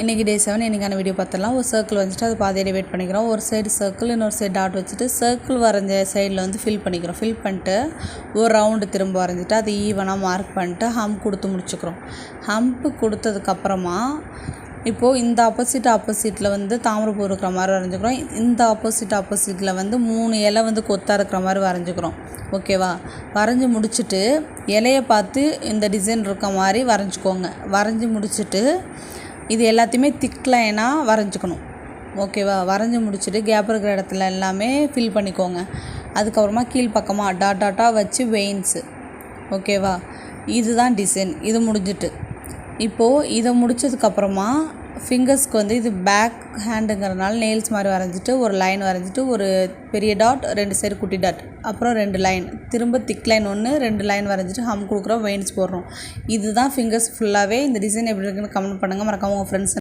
இன்றைக்கி டே 7 இன்றைக்கான வீடியோ பார்த்துடலாம். ஒரு சர்க்கிள் வந்துட்டு அது பாதியை டிவைட் பண்ணிக்கிறோம். ஒரு சைடு சர்க்கிள், இன்னொரு சைடு டாட் வச்சுட்டு சர்க்கிள் வரைஞ்ச சைடில் வந்து ஃபில் பண்ணிக்கிறோம். ஃபில் பண்ணிட்டு ஒரு ரவுண்டு திரும்ப வரைஞ்சிட்டு அது ஈவனாக மார்க் பண்ணிட்டு ஹம்ப் கொடுத்து முடிச்சுக்கிறோம். ஹம்ப்பு கொடுத்ததுக்கப்புறமா இப்போது இந்த ஆப்போசிட்டில் வந்து தாமரைப்பூ இருக்கிற மாதிரி வரைஞ்சிக்கிறோம். இந்த ஆப்போசிட்டில் வந்து 3 இலை வந்து கொத்தாக இருக்கிற மாதிரி வரைஞ்சிக்கிறோம். ஓகேவா? வரைஞ்சி முடிச்சுட்டு இலையை பார்த்து இந்த டிசைன் இருக்க மாதிரி வரைஞ்சிக்கோங்க. வரைஞ்சி முடிச்சுட்டு இது எல்லாத்தையுமே திக் லைனாக வரைஞ்சிக்கணும். ஓகேவா? வரைஞ்சி முடிச்சுட்டு கேப் இருக்கிற இடத்துல எல்லாமே ஃபில் பண்ணிக்கோங்க. அதுக்கப்புறமா கீழ்ப்பக்கமாக டாட்டாக வச்சு வெயின்ஸு. ஓகேவா? இதுதான் டிசைன். இது முடிஞ்சிட்டு இப்போது இதை முடித்ததுக்கப்புறமா ஃபிங்கர்ஸ்க்கு வந்து இது பேக் ஹேண்டுங்கிறதுனால நெயில்ஸ் மாதிரி வரைஞ்சிட்டு ஒரு லைன் வரைஞ்சிட்டு ஒரு பெரிய டாட், 2 சைடு குட்டி டாட், அப்புறம் 2 லைன், திரும்ப திக் லைன் 1, 2 லைன் வரைஞ்சிட்டு ஹம் கொடுக்குறோம், வெயின்ஸ் போடுறோம். இதுதான் ஃபிங்கர்ஸ் ஃபுல்லாகவே. இந்த டிசைன் எப்படி இருக்குன்னு கமெண்ட் பண்ணுங்கள். மறக்காம உங்கள் ஃப்ரெண்ட்ஸ்